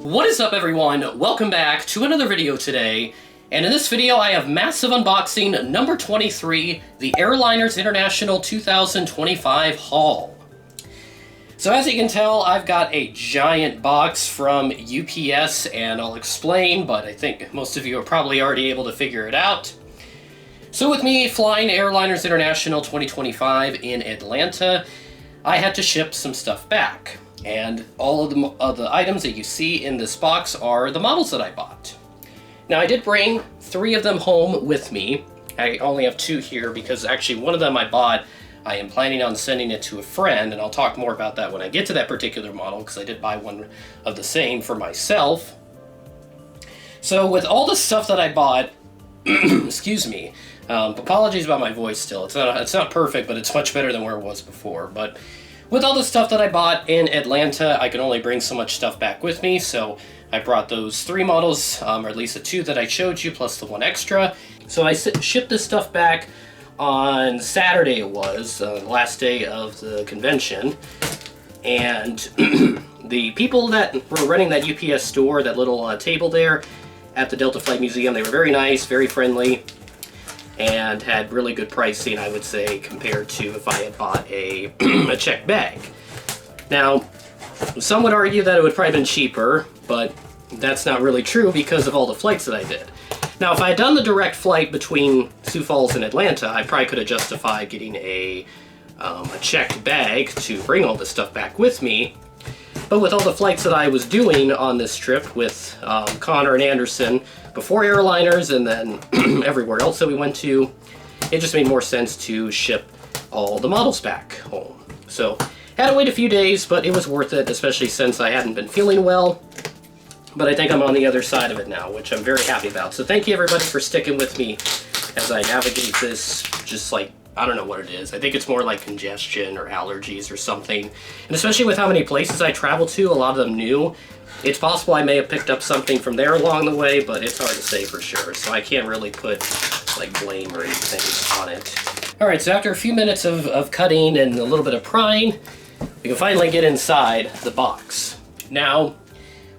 What is up, everyone? Welcome back to another video today, and in this video I have massive unboxing number 23, the Airliners International 2025 haul. So as you can tell, I've got a giant box from UPS, and I'll explain, but I think most of you are probably already able to figure it out. So with me flying Airliners International 2025 in Atlanta, I had to ship some stuff back. And all of the items that you see in this box are the models that I bought. Now I did bring 3 of them home with me. I only have 2 here because actually one of them I bought. I am planning on sending it to a friend, and I'll talk more about that when I get to that particular model because I did buy one of the same for myself. So with all the stuff that I bought, excuse me, apologies about my voice still. It's not perfect, but it's much better than where it was before. But with all the stuff that I bought in Atlanta, I can only bring so much stuff back with me, so I brought those 3 models, or at least the 2 that I showed you, plus the 1 extra. So I shipped this stuff back on Saturday, it was, the last day of the convention, and the people that were running that UPS store, that little table there at the Delta Flight Museum, they were very nice, very friendly, and had really good pricing, I would say, compared to if I had bought a checked bag. Now, some would argue that it would probably have been cheaper, but that's not really true because of all the flights that I did. Now, if I had done the direct flight between Sioux Falls and Atlanta, I probably could have justified getting a checked bag to bring all this stuff back with me. But with all the flights that I was doing on this trip with Connor and Anderson, before Airliners and then everywhere else that we went to, it just made more sense to ship all the models back home. So, had to wait a few days, but it was worth it, especially since I hadn't been feeling well. But I think I'm on the other side of it now, which I'm very happy about. So thank you everybody for sticking with me as I navigate this, just like, I don't know what it is. I think it's more like congestion or allergies or something. And especially with how many places I travel to, a lot of them new, it's possible I may have picked up something from there along the way, but it's hard to say for sure. So I can't really put like blame or anything on it. All right, so after a few minutes of cutting and a little bit of prying, we can finally get inside the box. Now,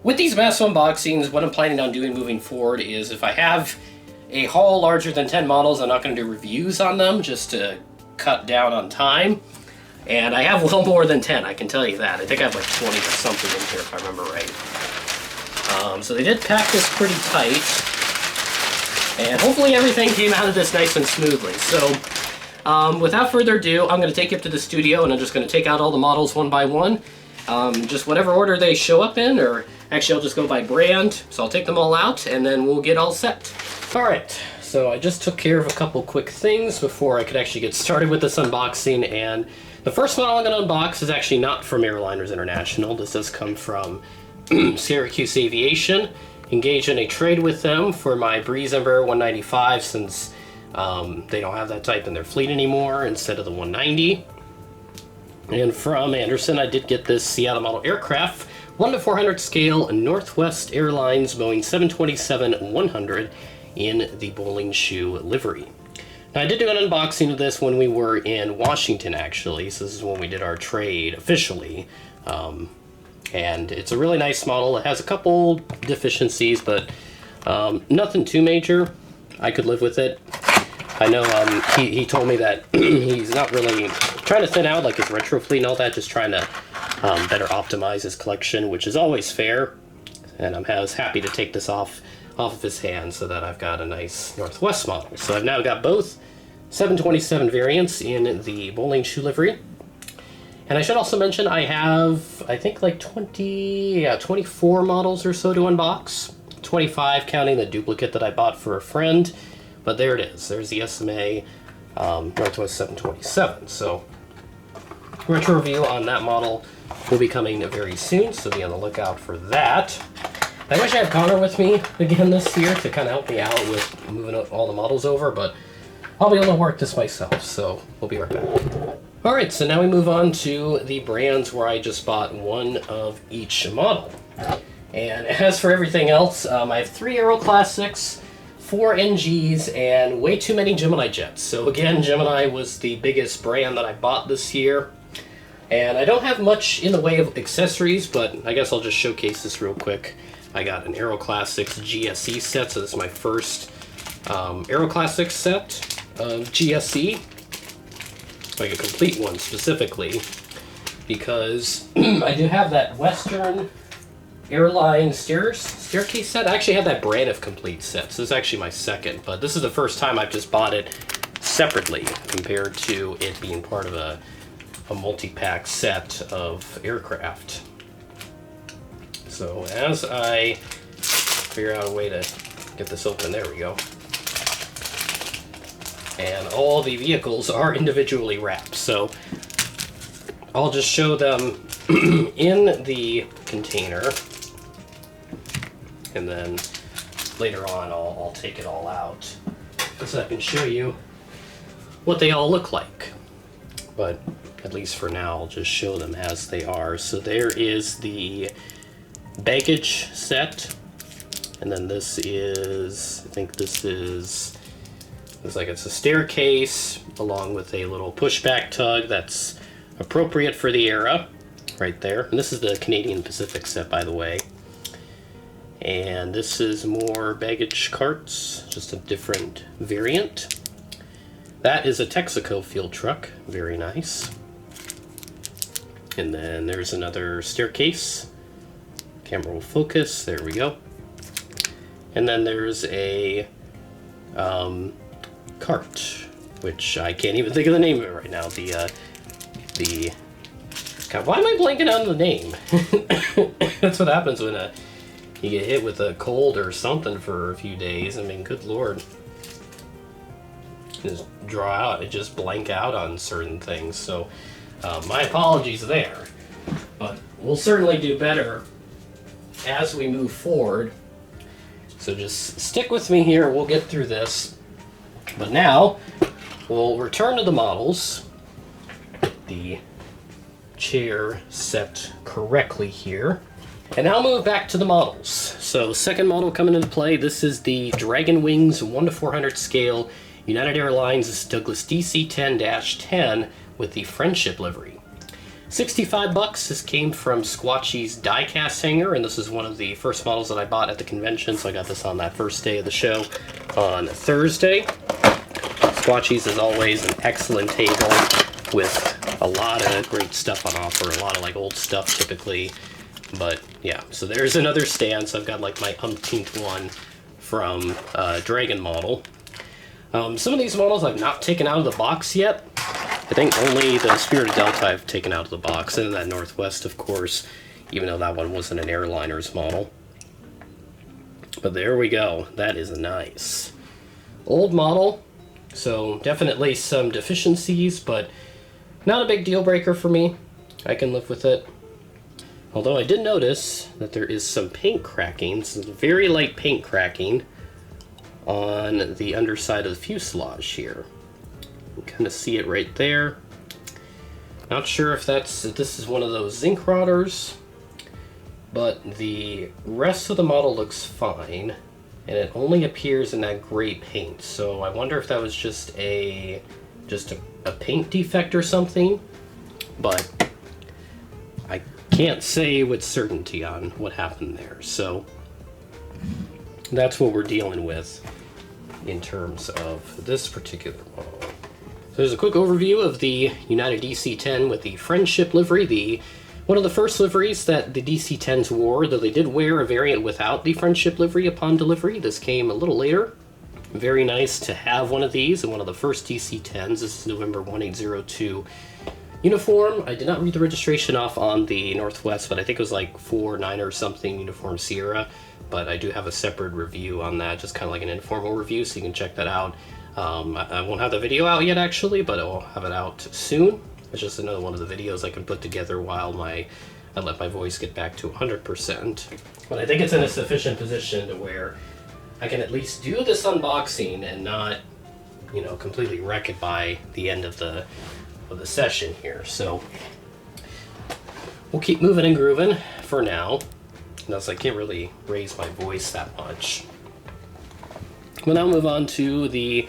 with these massive unboxings, what I'm planning on doing moving forward is if I have a haul larger than 10 models, I'm not going to do reviews on them just to cut down on time. And I have well more than 10, I can tell you that. I think I have like 20 or something in here if I remember right. So they did pack this pretty tight. And hopefully everything came out of this nice and smoothly. So without further ado, I'm going to take you up to the studio and I'm just going to take out all the models one by one. Just whatever order they show up in, or actually I'll just go by brand. So I'll take them all out and then we'll get all set. Alright, so I just took care of a couple quick things before I could actually get started with this unboxing, and the first model I'm going to unbox is actually not from Airliners International. This does come from Syracuse Aviation. Engaged in a trade with them for my Breeze Embraer 195 since they don't have that type in their fleet anymore instead of the 190. And from Anderson, I did get this Seattle model aircraft, 1:400 scale Northwest Airlines Boeing 727-100 in the bowling shoe livery. Now, I did do an unboxing of this when we were in Washington, actually. So this is when we did our trade officially. And it's a really nice model. It has a couple deficiencies, but nothing too major. I could live with it. I know he told me that he's not really trying to thin out like his retro fleet and all that, just trying to better optimize his collection, which is always fair. And I'm happy to take this off of his hands so that I've got a nice Northwest model. So I've now got both 727 variants in the bowling shoe livery. And I should also mention I have, I think, like 24 models or so to unbox. 25 counting the duplicate that I bought for a friend. But there it is. There's the SMA Northwest 727. So retro review on that model will be coming very soon, so be on the lookout for that. I wish I had Connor with me again this year to kind of help me out with moving all the models over, but I'll be able to work this myself, so we'll be right back. Alright, so now we move on to the brands where I just bought one of each model. And as for everything else, I have 3 AeroClassics, 4 NGs, and way too many Gemini Jets. So again, Gemini was the biggest brand that I bought this year. And I don't have much in the way of accessories, but I guess I'll just showcase this real quick. I got an AeroClassics GSE set, so this is my first AeroClassics set of GSE, like a complete one specifically, because I do have that Western Airlines staircase set. I actually had that Braniff complete set, so this is actually my second, but this is the first time I've just bought it separately compared to it being part of a multi-pack set of aircraft. So as I figure out a way to get this open, there we go. And all the vehicles are individually wrapped, so I'll just show them in the container, and then later on I'll take it all out so I can show you what they all look like. But at least for now, I'll just show them as they are. So there is the baggage set, and then this is, I think this is, it's like it's a staircase along with a little pushback tug that's appropriate for the era right there. And this is the Canadian Pacific set, by the way. And this is more baggage carts, just a different variant. That is a Texaco field truck, very nice. And then there's another staircase. Camera will focus, there we go. And then there's a cart, which I can't even think of the name of it right now. God, why am I blanking on the name? That's what happens when you get hit with a cold or something for a few days. I mean, good lord. Just draw out, it just blank out on certain things. So my apologies there, but we'll certainly do better as we move forward. So just stick with me here, we'll get through this. But now we'll return to the models. Get the chair set correctly here. And now move back to the models. So second model coming into play, this is the Dragon Wings 1:400 scale United Airlines Douglas DC-10-10 with the Friendship livery. $65. This came from Squatchy's die-cast hanger, and this is one of the first models that I bought at the convention, so I got this on that first day of the show on Thursday. Squatchy's is always an excellent table with a lot of great stuff on offer, a lot of like old stuff typically. But yeah, so there's another stand, so I've got like my umpteenth one from Dragon model. Some of these models I've not taken out of the box yet. I think only the Spirit of Delta I've taken out of the box, and that Northwest, of course, even though that one wasn't an Airliners model. But there we go. That is nice. Old model, so definitely some deficiencies, but not a big deal breaker for me. I can live with it. Although I did notice that there is some paint cracking, some very light paint cracking on the underside of the fuselage here. You can kind of see it right there. Not sure if this is one of those zinc rotters, but the rest of the model looks fine, and it only appears in that gray paint. So I wonder if that was just a paint defect or something, but I can't say with certainty on what happened there. So that's what we're dealing with in terms of this particular model. So there's a quick overview of the United DC-10 with the Friendship livery, one of the first liveries that the DC-10s wore, though they did wear a variant without the Friendship livery upon delivery. This came a little later. Very nice to have one of these, and one of the first DC-10s. This is November 1802 uniform. I did not read the registration off on the Northwest, but I think it was like 49 or something Uniform Sierra. But I do have a separate review on that, just kind of like an informal review, so you can check that out. I won't have the video out yet, actually, but I'll have it out soon. It's just another one of the videos I can put together while I let my voice get back to 100%. But I think it's in a sufficient position to where I can at least do this unboxing and not, you know, completely wreck it by the end of the session here. So we'll keep moving and grooving for now. Thus, I can't really raise my voice that much. We'll now move on to the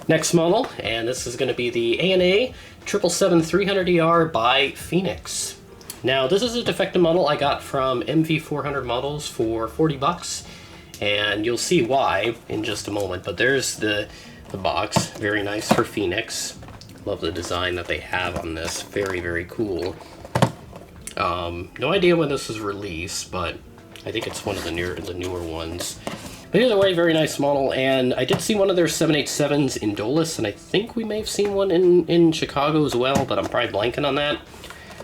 next model, and this is going to be the ANA 777-300ER by Phoenix. Now, this is a defective model I got from MV400 Models for 40 bucks, and you'll see why in just a moment. But there's the box, very nice for Phoenix. Love the design that they have on this, very, very cool. No idea when this was released, but I think it's one of the newer ones. But either way, very nice model, and I did see one of their 787s in Dulles, and I think we may have seen one in Chicago as well, but I'm probably blanking on that.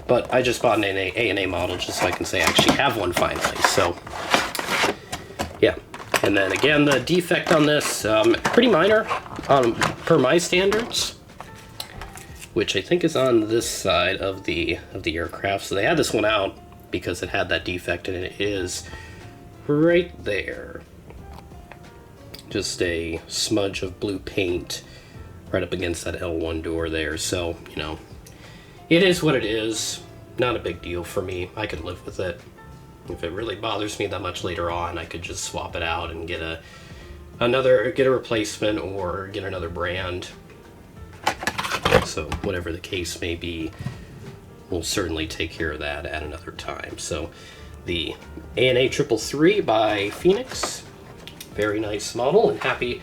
But I just bought an ANA model just so I can say I actually have one finally, so yeah. And then again, the defect on this, pretty minor per my standards, which I think is on this side of the aircraft. So they had this one out because it had that defect, and it is right there. Just a smudge of blue paint right up against that L1 door there. So, you know, it is what it is. Not a big deal for me. I could live with it. If it really bothers me that much later on, I could just swap it out and get a replacement or get another brand. So whatever the case may be, we'll certainly take care of that at another time. So the ANA 333 by Phoenix, very nice model, and happy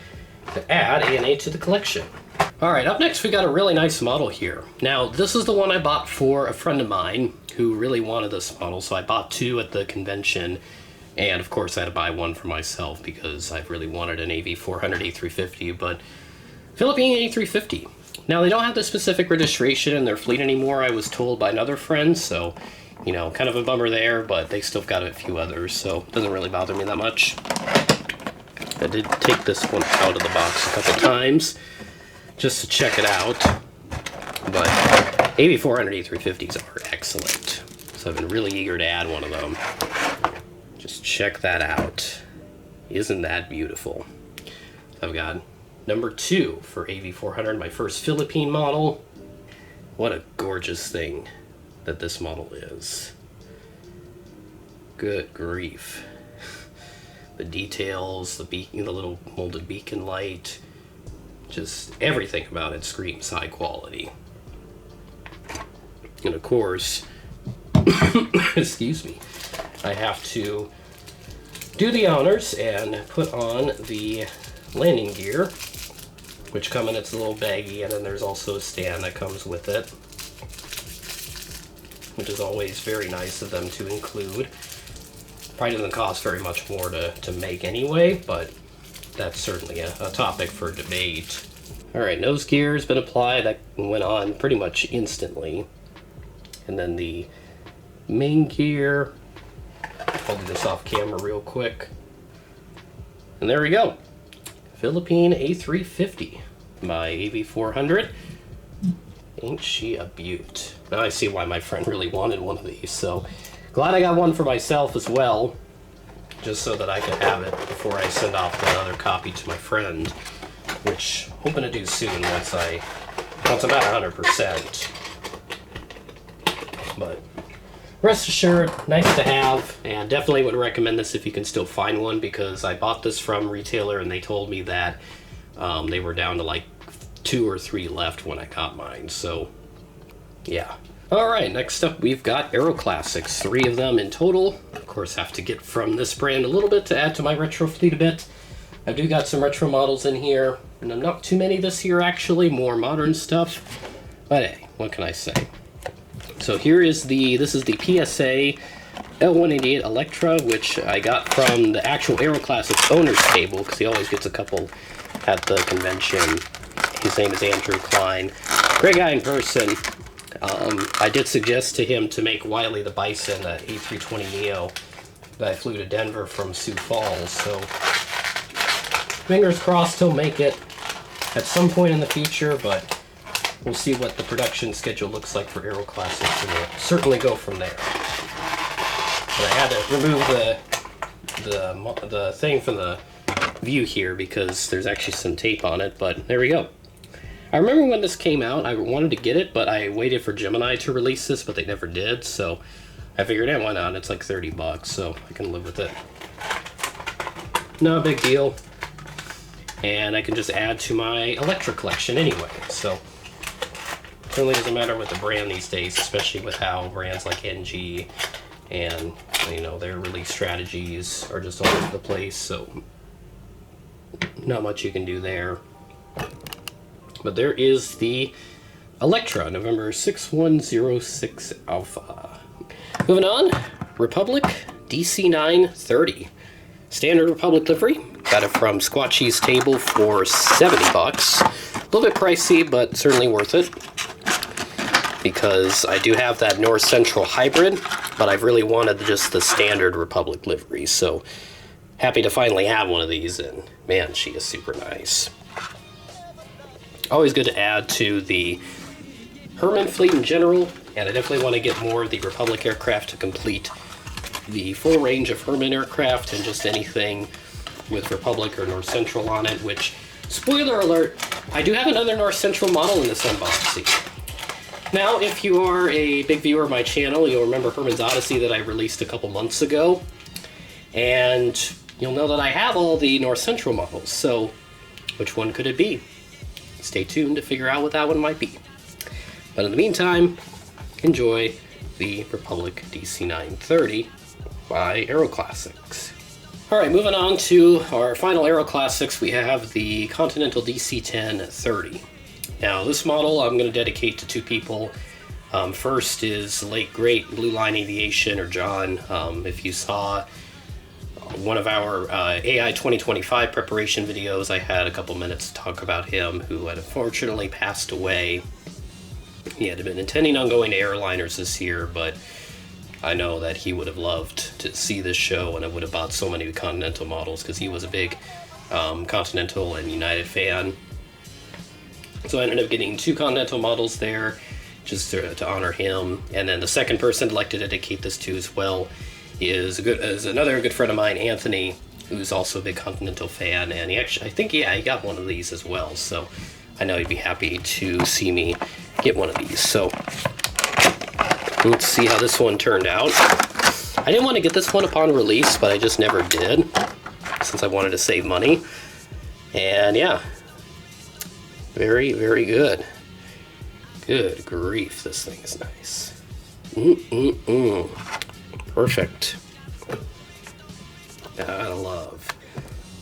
to add ANA to the collection. All right, up next we got a really nice model here. Now, this is the one I bought for a friend of mine who really wanted this model, so I bought two at the convention, and of course I had to buy one for myself because I've really wanted an AV400 A350, but Philippine A350. Now, they don't have the specific registration in their fleet anymore, I was told by another friend, so, you know, kind of a bummer there, but they still got a few others, so it doesn't really bother me that much. I did take this one out of the box a couple times just to check it out, but AV400 A350s are excellent, so I've been really eager to add one of them. Just check that out. Isn't that beautiful? I've got number 2 for AV400, my first Philippine model. What a gorgeous thing that this model is. Good grief. The details, the little molded beacon light, just everything about it screams high quality. And of course, excuse me, I have to do the honors and put on the landing gear, which come in its little baggie, and then there's also a stand that comes with it, which is always very nice of them to include. Probably doesn't cost very much more to make anyway, but that's certainly a topic for debate. Alright, nose gear has been applied. That went on pretty much instantly. And then the main gear. I'll do this off camera real quick. And there we go. Philippine A350 by AV400. Ain't she a beaut? Now I see why my friend really wanted one of these, so glad I got one for myself as well, just so that I could have it before I send off another copy to my friend, which I'm hoping to do soon once I'm about 100%. But rest assured, nice to have, and definitely would recommend this if you can still find one, because I bought this from retailer and they told me that they were down to like 2 or 3 left when I got mine, so yeah. Alright, next up we've got AeroClassics, 3 of them in total. Of course, have to get from this brand a little bit to add to my retro fleet a bit. I do got some retro models in here, and not too many this year actually, more modern stuff. But hey, what can I say? So here is this is the PSA L188 Electra, which I got from the actual AeroClassics owner's table, because he always gets a couple at the convention. His name is Andrew Klein. Great guy in person. I did suggest to him to make Wiley the Bison, that A320neo that I flew to Denver from Sioux Falls, so fingers crossed he'll make it at some point in the future, but we'll see what the production schedule looks like for AeroClassics, and we'll certainly go from there. But I had to remove the thing from the view here because there's actually some tape on it, but there we go. I remember when this came out, I wanted to get it, but I waited for Gemini to release this, but they never did, so I figured, why not? It's like 30 bucks, so I can live with it. No big deal. And I can just add to my Electra collection anyway, so Really doesn't matter what the brand these days, especially with how brands like NG and, you know, their release strategies are just all over the place, so not much you can do there. But there is the Electra, November 6106 Alpha. Moving on, Republic DC-930. Standard Republic livery. Got it from Squatchy's Table for 70 bucks. A little bit pricey, but certainly worth it, because I do have that North Central hybrid, but I've really wanted just the standard Republic livery, so happy to finally have one of these, and man, she is super nice. Always good to add to the Herman fleet in general, and I definitely want to get more of the Republic aircraft to complete the full range of Herman aircraft and just anything with Republic or North Central on it, which, spoiler alert, I do have another North Central model in this unboxing. Now, if you are a big viewer of my channel, you'll remember Herman's Odyssey that I released a couple months ago, and you'll know that I have all the North Central models, so which one could it be? Stay tuned to figure out what that one might be. But in the meantime, enjoy the Republic DC-930 by AeroClassics. Alright, moving on to our final AeroClassics, we have the Continental DC-1030. Now, this model I'm going to dedicate to two people. First is the late great Blue Line Aviation, or John. If you saw one of our AI 2025 preparation videos, I had a couple minutes to talk about him, who had unfortunately passed away. He had been intending on going to Airliners this year, but I know that he would have loved to see this show, and I would have bought so many Continental models because he was a big Continental and United fan. So I ended up getting two Continental models there just to honor him. And then the second person I'd like to dedicate this to as well is another good friend of mine, Anthony, who's also a big Continental fan, and he actually, I think, yeah, he got one of these as well. So I know he'd be happy to see me get one of these. So let's see how this one turned out. I didn't want to get this one upon release, but I just never did, since I wanted to save money. And yeah, very, very good. Good grief, this thing is nice. Perfect. Gotta love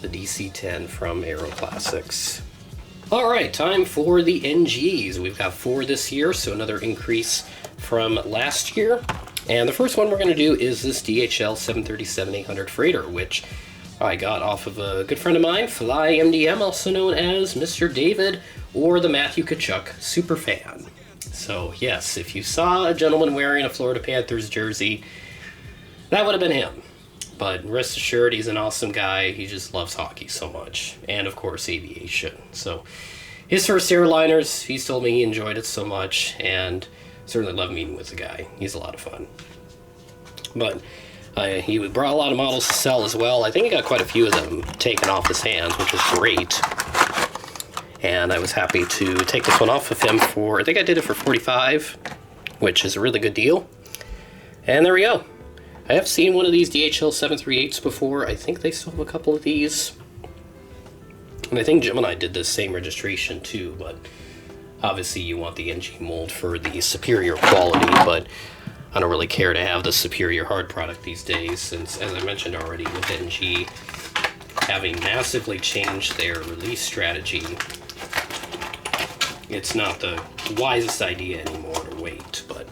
the DC-10 from AeroClassics. Alright, time for the NGs. We've got 4 this year, so another increase from last year. And the first one we're going to do is this DHL 737-800 freighter, which I got off of a good friend of mine, Fly MDM, also known as Mr. David, or the Matthew Kachuk superfan. So yes, if you saw a gentleman wearing a Florida Panthers jersey, that would have been him. But rest assured, he's an awesome guy. He just loves hockey so much. And of course, aviation. So his first Airliners, he's told me he enjoyed it so much, and certainly loved meeting with the guy. He's a lot of fun. But he brought a lot of models to sell as well. I think he got quite a few of them taken off his hands, which was great. And I was happy to take this one off of him for, I think I did it for $45, which is a really good deal. And there we go. I have seen one of these DHL 738s before. I think they still have a couple of these. And I think Gemini did this same registration too, but obviously you want the NG mold for the superior quality, but I don't really care to have the superior hard product these days, since, as I mentioned already, with NG having massively changed their release strategy, it's not the wisest idea anymore to wait, but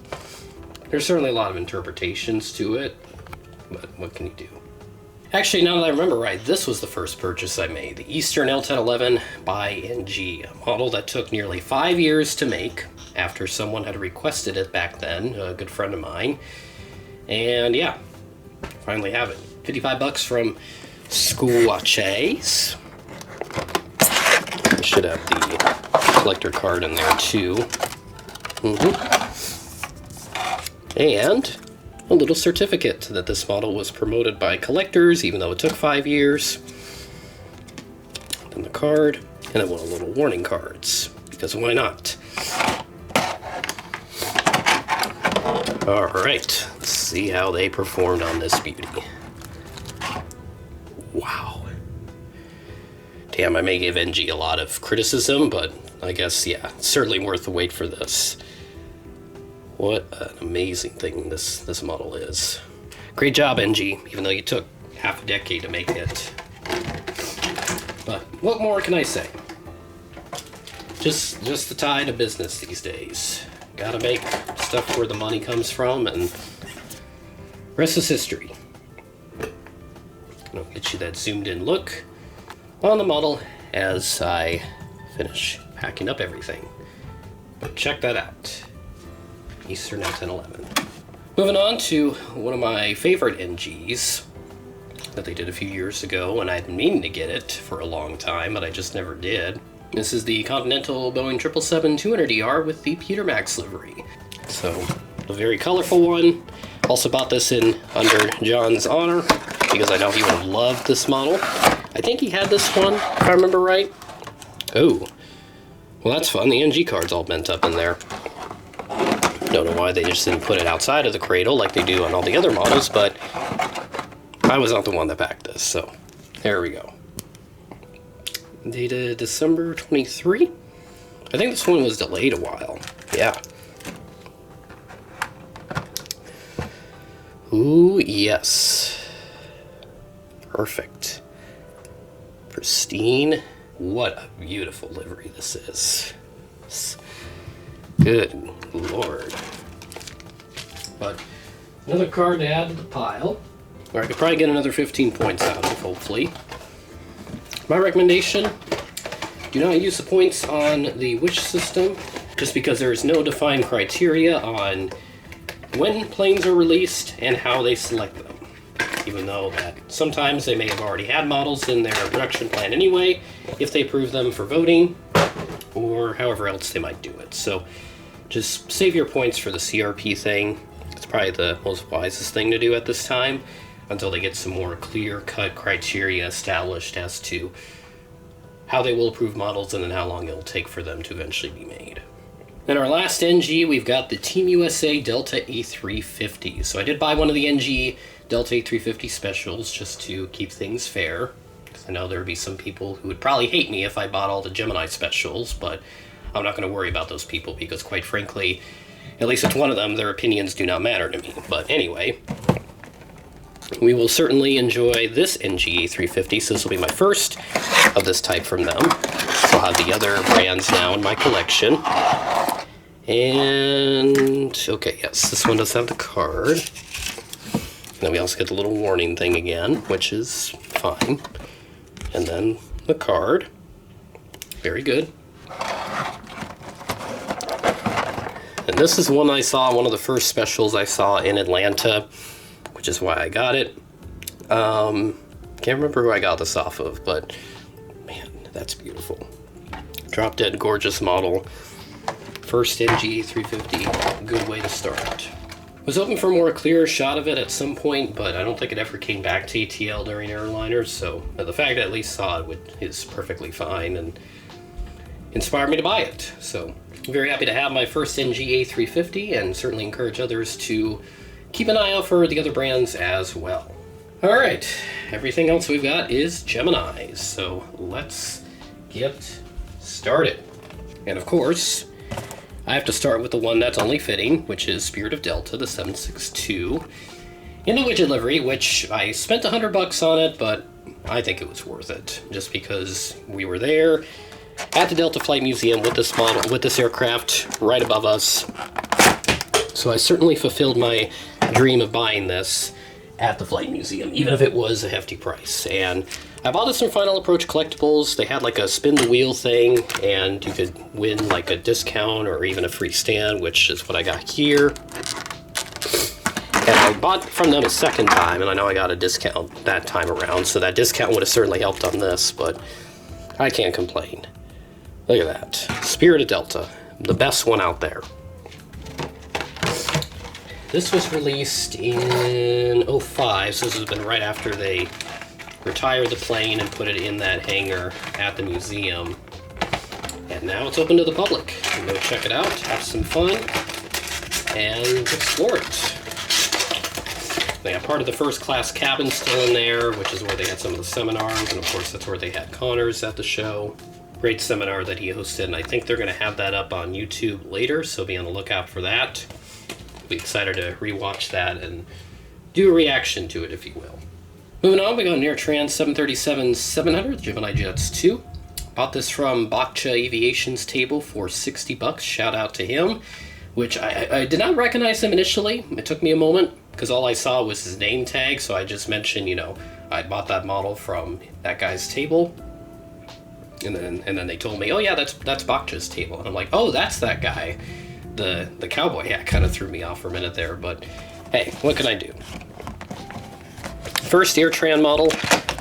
there's certainly a lot of interpretations to it, but what can you do? Actually, now that I remember right, this was the first purchase I made, the Eastern L1011 by NG, a model that took nearly 5 years to make after someone had requested it back then, a good friend of mine, and yeah, finally have it. 55 bucks from Squatchy's. I should have the collector card in there too. And a little certificate that this model was promoted by collectors, even though it took 5 years. Then the card, and then one of the little warning cards, because why not? Alright, let's see how they performed on this beauty. Wow. Damn, I may give NG a lot of criticism, but I guess, yeah, certainly worth the wait for this. What an amazing thing this model is. Great job, NG, even though you took half a decade to make it. But what more can I say? Just the tide of business these days. Gotta make stuff where the money comes from, and rest is history. I'll get you that zoomed in look on the model as I finish packing up everything. But check that out. Eastern at 1011. Moving on to one of my favorite NGs that they did a few years ago, and I'd been meaning to get it for a long time, but I just never did. This is the Continental Boeing 777-200ER with the Peter Max livery. So, a very colorful one. Also bought this in under John's honor, because I know he would have loved this model. I think he had this one, if I remember right. Oh, well that's fun. The NG card's all bent up in there. Don't know why they just didn't put it outside of the cradle like they do on all the other models, but I was not the one that packed this, so there we go. Dated December 23? I think this one was delayed a while. Yeah. Ooh, yes. Perfect. Pristine. What a beautiful livery this is. Good Lord. But another card to add to the pile, where I could probably get another 15 points out of, hopefully. My recommendation, do not use the points on the wish system, just because there is no defined criteria on when planes are released and how they select them. Even though that sometimes they may have already had models in their production plan anyway, if they approve them for voting, or however else they might do it. So just save your points for the CRP thing. It's probably the most wisest thing to do at this time, until they get some more clear-cut criteria established as to how they will approve models and then how long it will take for them to eventually be made. In our last NG, we've got the Team USA Delta A350. So I did buy one of the NG Delta A350 specials just to keep things fair, because I know there would be some people who would probably hate me if I bought all the Gemini specials, but I'm not going to worry about those people because, quite frankly, at least with one of them, their opinions do not matter to me. But anyway, we will certainly enjoy this NG A350, so this will be my first of this type from them. So I'll have the other brands now in my collection. And, okay, yes, this one does have the card. And then we also get the little warning thing again, which is fine. And then the card. Very good. And this is one I saw, one of the first specials I saw in Atlanta, which is why I got it. Can't remember who I got this off of, but man, that's beautiful. Drop dead gorgeous model. First NG 350, good way to start. Was hoping for a more clear shot of it at some point, but I don't think it ever came back to ATL during Airliners, so the fact I at least saw it is perfectly fine and inspired me to buy it. So I'm very happy to have my first NG A350, and certainly encourage others to keep an eye out for the other brands as well. All right, everything else we've got is Geminis, so let's get started. And of course, I have to start with the one that's only fitting, which is Spirit of Delta, the 762, in the widget livery, which I spent $100 on it, but I think it was worth it, just because we were there at the Delta Flight Museum with this model, with this aircraft right above us. So I certainly fulfilled my dream of buying this at the Flight Museum, even if it was a hefty price. And I bought this from Final Approach Collectibles. They had like a spin the wheel thing, and you could win like a discount or even a free stand, which is what I got here. And I bought from them a second time, and I know I got a discount that time around, so that discount would have certainly helped on this, but I can't complain. Look at that. Spirit of Delta, the best one out there. This was released in 05, so this has been right after they retired the plane and put it in that hangar at the museum. And now it's open to the public. You can go check it out, have some fun, and explore it. They have part of the first class cabin still in there, which is where they had some of the seminars, and of course that's where they had Connors at the show. Great seminar that he hosted, and I think they're going to have that up on YouTube later, so be on the lookout for that. Be excited to rewatch that and do a reaction to it, if you will. Moving on, we got an AirTran 737-700 Gemini Jets 2. Bought this from Bakcha Aviation's table for $60. Shout out to him, which I did not recognize him initially. It took me a moment because all I saw was his name tag, so I just mentioned, you know, I bought that model from that guy's table. And then they told me, oh yeah, that's Bakcha's table. And I'm like, oh, that's that guy. The cowboy hat kind of threw me off for a minute there, but hey, what can I do? First AirTran model.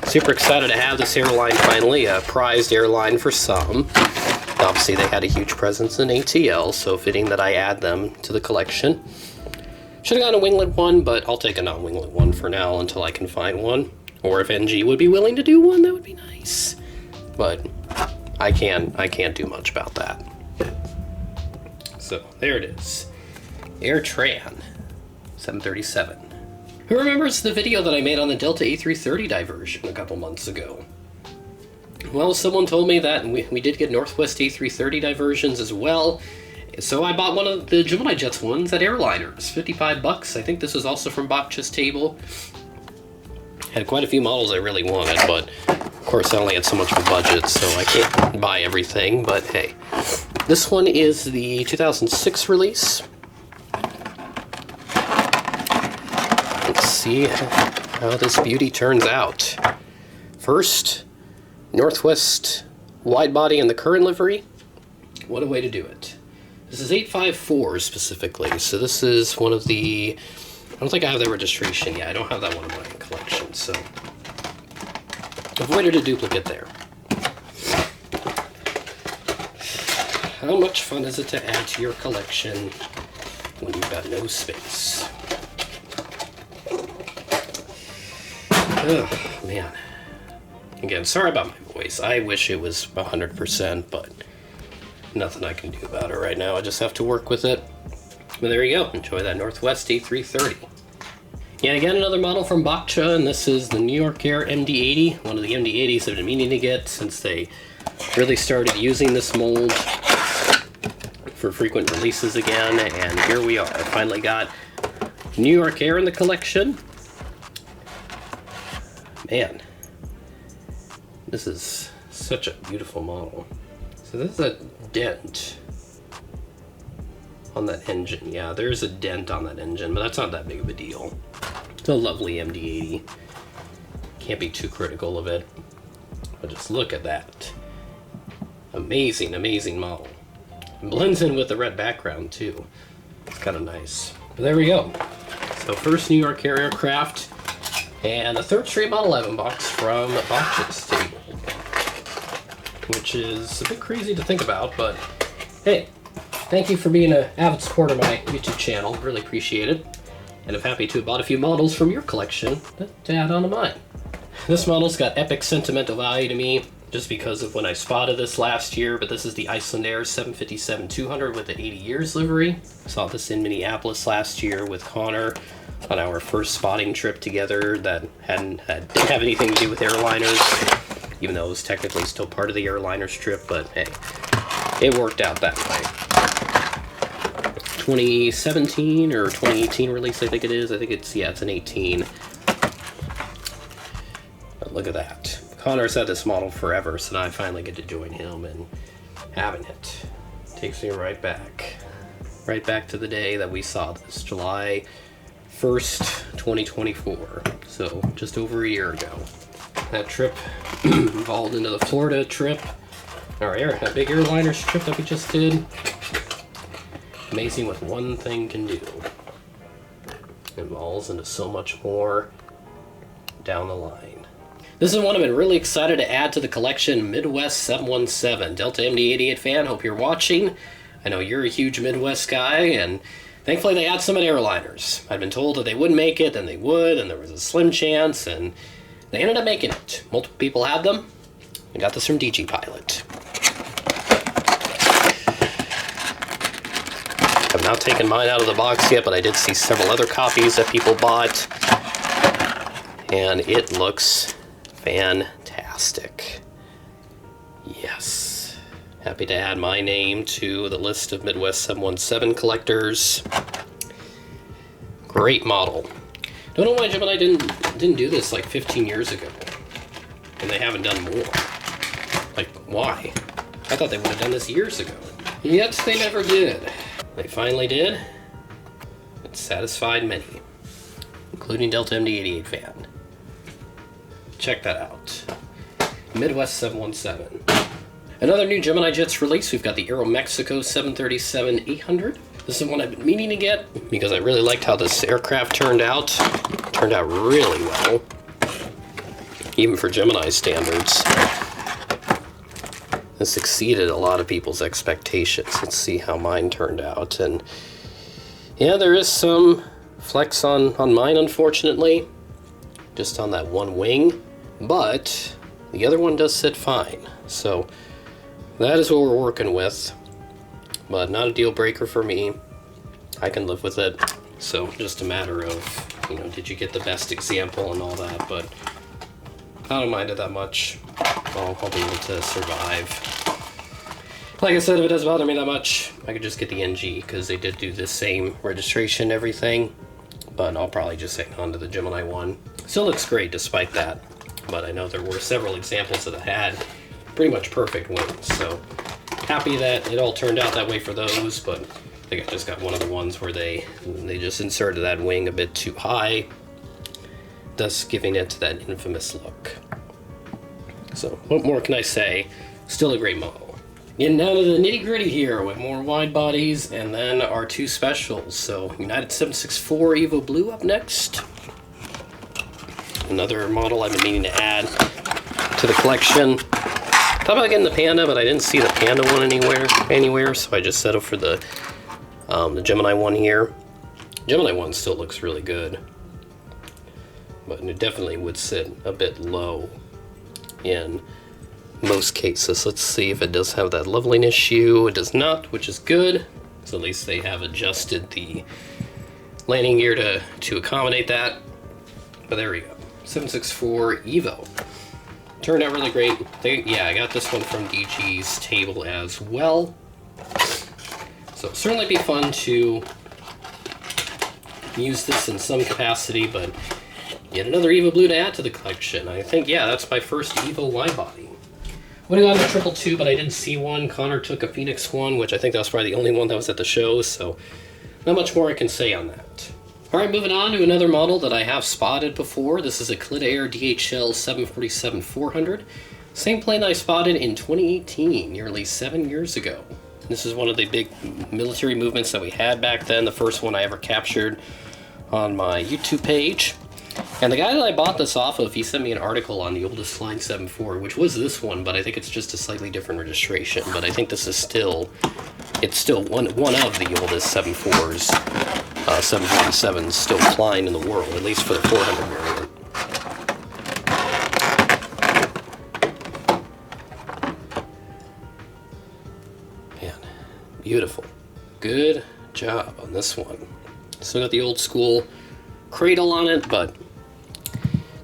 Super excited to have this airline finally, a prized airline for some. Obviously they had a huge presence in ATL, so fitting that I add them to the collection. Should have gotten a winglet one, but I'll take a non-winglet one for now until I can find one. Or if NG would be willing to do one, that would be nice. But I can't do much about that. So there it is. AirTran 737. Who remembers the video that I made on the Delta A330 diversion a couple months ago? Well, someone told me that we did get Northwest A330 diversions as well. So I bought one of the Gemini Jets ones at Airliners, $55. I think this was also from Bakcha's table. Had quite a few models I really wanted, but of course I only had so much of a budget, so I can't buy everything, but hey. This one is the 2006 release. Let's see how this beauty turns out. First, Northwest wide body in the current livery. What a way to do it. This is 854 specifically, so this is one of the... I don't think I have the registration yet. I don't have that one in my collection, so... avoided a duplicate there. How much fun is it to add to your collection when you've got no space? Oh, man. Again, sorry about my voice. I wish it was 100%, but nothing I can do about it right now. I just have to work with it. But there you go. Enjoy that Northwest A330. And again, another model from Bakcha, and this is the New York Air MD-80. One of the MD-80s I've been meaning to get since they really started using this mold for frequent releases again, and here we are. I finally got New York Air in the collection. Man, this is such a beautiful model. So there's a dent on that engine. Yeah, there's a dent on that engine, but that's not that big of a deal. It's a lovely MD-80. Can't be too critical of it. But just look at that. Amazing, amazing model. It blends in with the red background too. It's kind of nice. But there we go. So first New York Air aircraft, and a third straight model I've unboxed from Bakcha's table. Which is a bit crazy to think about, but hey, thank you for being an avid supporter of my YouTube channel. Really appreciate it. And I'm happy to have bought a few models from your collection to add on to mine. This model's got epic sentimental value to me just because of when I spotted this last year, but this is the Iceland Air 757-200 with the 80 years livery. Saw this in Minneapolis last year with Connor on our first spotting trip together that didn't have anything to do with airliners, even though it was technically still part of the airliners trip, but hey, it worked out that way. 2017 or 2018 release, I think it is. I think it's, yeah, it's an 18. But look at that. Connor's had this model forever, so now I finally get to join him and having it. Takes me right back to the day that we saw this, July 1st, 2024. So just over a year ago. That trip involved into the Florida trip, that big airliners trip that we just did. Amazing what one thing can do. It evolves into so much more down the line. This is one I've been really excited to add to the collection, Midwest 717. Delta MD-88 fan, hope you're watching. I know you're a huge Midwest guy, and thankfully they had some at Airliners. I'd been told that they wouldn't make it, then they would, and there was a slim chance, and they ended up making it. Multiple people had them. I got this from DG Pilot. I've not taken mine out of the box yet, but I did see several other copies that people bought, and it looks fantastic. Yes. Happy to add my name to the list of Midwest 717 collectors. Great model. Don't know why Gemini didn't do this like 15 years ago, and they haven't done more. Like, why? I thought they would have done this years ago. Yet they never did. They finally did. It satisfied many, including Delta MD-88 fan. Check that out. Midwest 717. Another new Gemini Jets release. We've got the Aeromexico 737-800. This is one I've been meaning to get because I really liked how this aircraft turned out. Turned out really well, even for Gemini standards. This exceeded a lot of people's expectations. Let's see how mine turned out. And yeah, there is some flex on mine, unfortunately, just on that one wing, but the other one does sit fine. So that is what we're working with, but not a deal breaker for me. I can live with it. So just a matter of, you know, did you get the best example and all that, but I don't mind it that much. I'll be able to survive. Like I said, if it doesn't bother me that much, I could just get the NG, because they did do the same registration and everything, but I'll probably just hang on to the Gemini one. Still looks great despite that, but I know there were several examples that had pretty much perfect wings, so happy that it all turned out that way for those, but I think I just got one of the ones where they just inserted that wing a bit too high, thus giving it that infamous look. So what more can I say? Still a great model. Getting down to the nitty gritty here with more wide bodies and then our two specials. So United 764 Evo Blue up next. Another model I've been meaning to add to the collection. Thought about getting the Panda, but I didn't see the Panda one anywhere, so I just settled for the Gemini one here. Gemini one still looks really good, but it definitely would sit a bit low in most cases. Let's see if it does have that leveling issue. It does not, which is good. So at least they have adjusted the landing gear to accommodate that. But there we go. 764 Evo. Turned out really great. Yeah, I got this one from DG's table as well. So it'll certainly be fun to use this in some capacity, but yet another Evo Blue to add to the collection. I think, yeah, that's my first Evo wide body. Would have gotten a 222, but I didn't see one. Connor took a Phoenix one, which I think that was probably the only one that was at the show, so not much more I can say on that. Alright, moving on to another model that I have spotted before. This is a Air DHL 747-400. Same plane I spotted in 2018, nearly 7 years ago. This is one of the big military movements that we had back then, the first one I ever captured on my YouTube page. And the guy that I bought this off of, he sent me an article on the oldest flying 74, which was this one, but I think it's just a slightly different registration. But I think this is still, it's still one of the oldest 74s, 747s still flying in the world, at least for the 400 variant. Man, beautiful. Good job on this one. Still got the old school cradle on it, but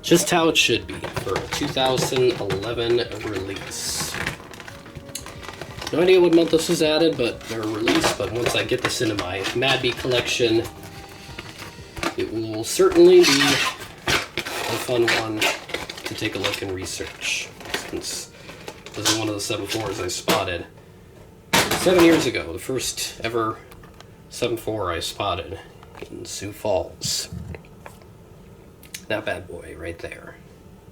just how it should be for a 2011 release. No idea what month this was added, or released, but once I get this into my Mad Bee collection, it will certainly be a fun one to take a look and research, since this is one of the 7.4s I spotted 7 years ago, the first ever 7.4 I spotted in Sioux Falls. That bad boy right there.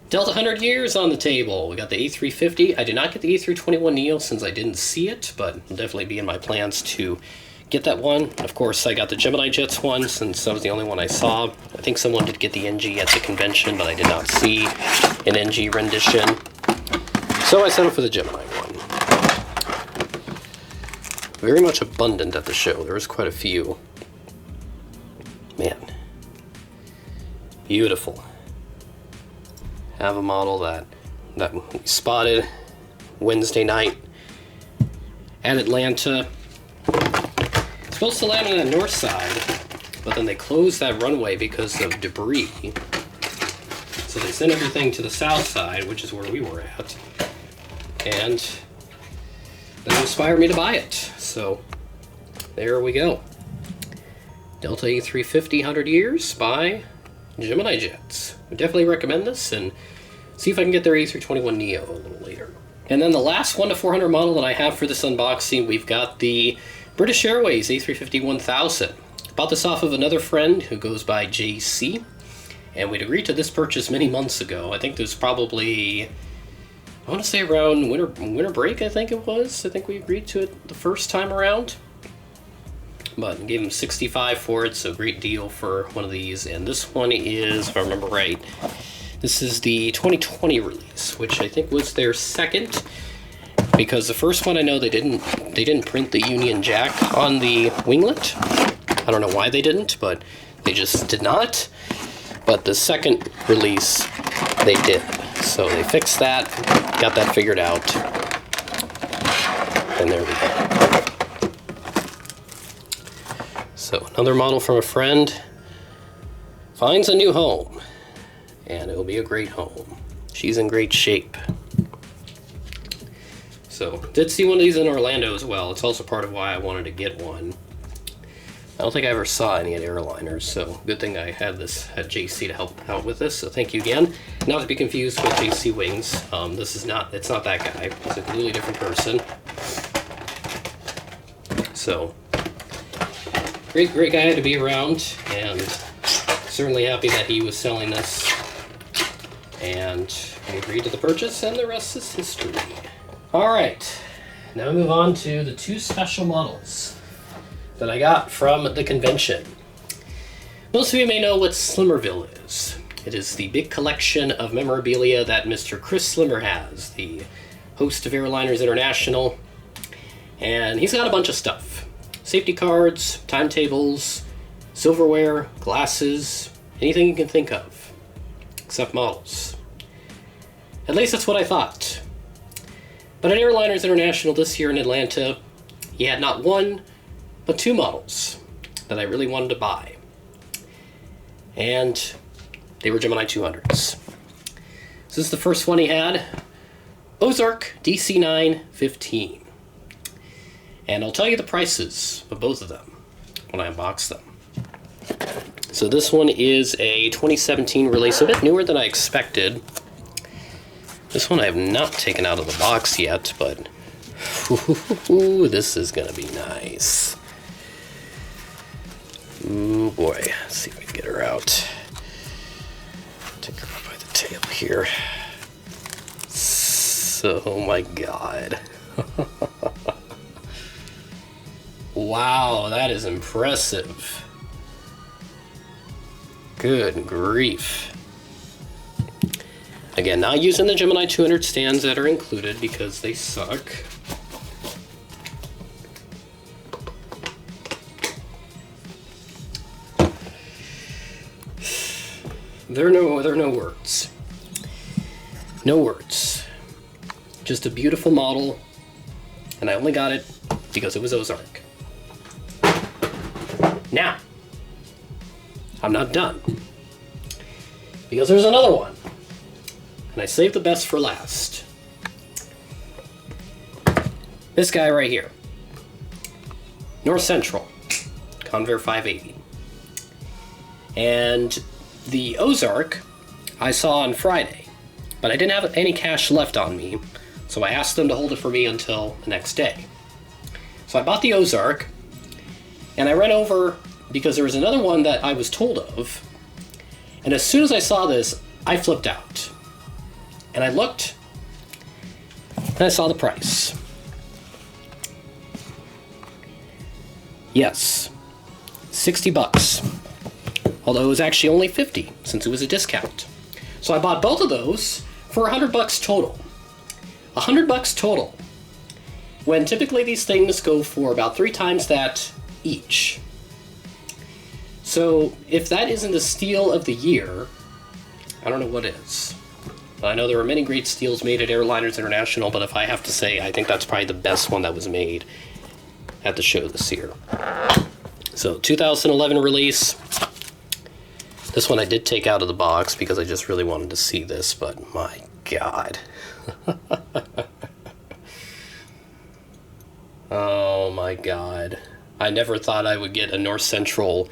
Delta 100 years on the table. We got the A350. I did not get the A321neo since I didn't see it, but it'll definitely be in my plans to get that one. Of course, I got the Gemini Jets one since that was the only one I saw. I think someone did get the NG at the convention, but I did not see an NG rendition. So I settled for the Gemini one. Very much abundant at the show. There was quite a few. Man. Beautiful. Have a model that we spotted Wednesday night at Atlanta. It's supposed to land on the north side, but then they closed that runway because of debris. So they sent everything to the south side, which is where we were at. And that inspired me to buy it. So there we go. Delta A350 100 Years by Gemini Jets. I definitely recommend this, and see if I can get their A321neo a little later. And then the last 1 to 400 model that I have for this unboxing, we've got the British Airways A350 1000. Bought this off of another friend who goes by JC, and we'd agreed to this purchase many months ago. I think it was probably, I want to say around winter break, I think it was. I think we agreed to it the first time around. But gave him $65 for it, so great deal for one of these. And this one is, if I remember right, this is the 2020 release, which I think was their second, because the first one I know they didn't print the Union Jack on the winglet. I don't know why they didn't, but they just did not. But the second release they did, so they fixed that, got that figured out, and there we go. So another model from a friend finds a new home, and it will be a great home. She's in great shape. So did see one of these in Orlando as well. It's also part of why I wanted to get one. I don't think I ever saw any at Airliners, so good thing I had JC to help out with this. So thank you again. Not to be confused with JC Wings. It's not that guy. It's a completely different person. So great guy to be around, and certainly happy that he was selling this. And we agreed to the purchase, and the rest is history. All right, now we move on to the two special models that I got from the convention. Most of you may know what Slimmerville is. It is the big collection of memorabilia that Mr. Chris Slimmer has, the host of Airliners International, and he's got a bunch of stuff. Safety cards, timetables, silverware, glasses, anything you can think of, except models. At least that's what I thought. But at Airliners International this year in Atlanta, he had not one, but two models that I really wanted to buy. And they were Gemini 200s. So this is the first one he had, OZARK DC-9-15. And I'll tell you the prices of both of them when I unbox them. So this one is a 2017 release, a bit newer than I expected. This one I have not taken out of the box yet, but ooh, this is gonna be nice. Ooh boy, let's see if we can get her out. Take her by the tail here. So, oh my God. Wow, that is impressive. Good grief. Again, not using the Gemini 200 stands that are included because they suck. There are no words. No words. Just a beautiful model, and I only got it because it was OZARK. Now, I'm not done, because there's another one, and I saved the best for last. This guy right here, North Central, Convair 580. And the OZARK I saw on Friday, but I didn't have any cash left on me, so I asked them to hold it for me until the next day. So I bought the OZARK, and I ran over because there was another one that I was told of, and as soon as I saw this, I flipped out. And I looked, and I saw the price. Yes, 60 bucks. Although it was actually only 50 since it was a discount. So I bought both of those for 100 bucks total. 100 bucks total. When typically these things go for about 3 times that each. So if that isn't the steal of the year, I don't know what is. I know there were many great steals made at Airliners International, but if I have to say, I think that's probably the best one that was made at the show this year. So 2011 release. This one I did take out of the box because I just really wanted to see this, but my God. my god. I never thought I would get a North Central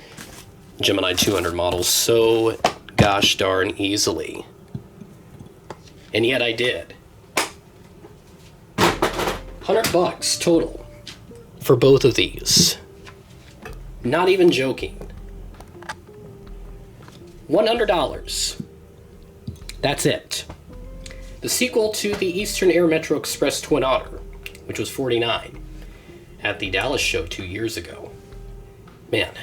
Gemini 200 model so gosh darn easily. And yet I did. $100 total for both of these. Not even joking. $100. That's it. The sequel to the Eastern Air Metro Express Twin Otter, which was $49 at the Dallas show 2 years ago. Man,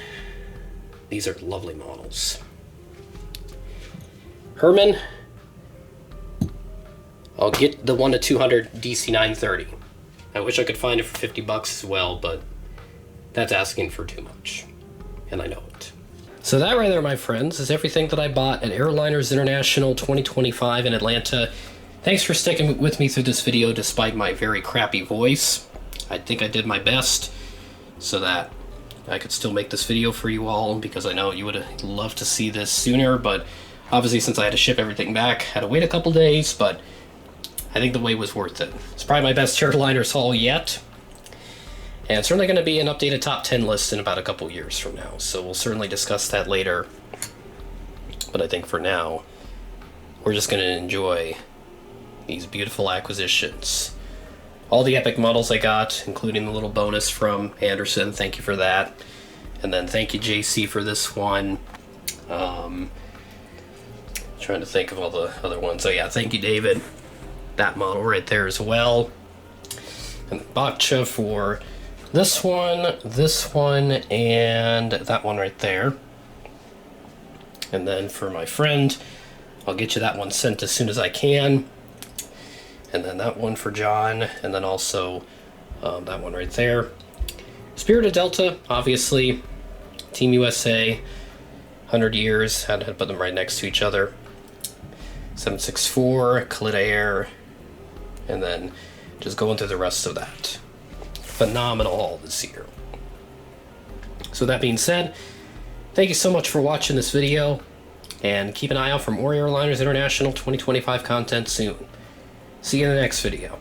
these are lovely models. Herman, I'll get the 1-200 DC-930. I wish I could find it for $50 as well, but that's asking for too much, and I know it. So that right there, my friends, is everything that I bought at Airliners International 2025 in Atlanta. Thanks for sticking with me through this video despite my very crappy voice. I think I did my best so that I could still make this video for you all, because I know you would have loved to see this sooner, but obviously since I had to ship everything back, I had to wait a couple days, but I think the wait was worth it. It's probably my best Airliners haul yet. And it's certainly going to be an updated top 10 list in about a couple years from now, so we'll certainly discuss that later. But I think for now, we're just going to enjoy these beautiful acquisitions. All the epic models I got, including the little bonus from Anderson, thank you for that. And then thank you, JC, for this one. Trying to think of all the other ones. Oh yeah, thank you, David. That model right there as well. And Bakcha for this one, and that one right there. And then for my friend, I'll get you that one sent as soon as I can. And then that one for John, and then also that one right there. Spirit of Delta, obviously. Team USA, 100 years, had to put them right next to each other. 764, Continental Air, and then just going through the rest of that. Phenomenal haul this year. So that being said, thank you so much for watching this video, and keep an eye out for more Airliners International 2025 content soon. See you in the next video.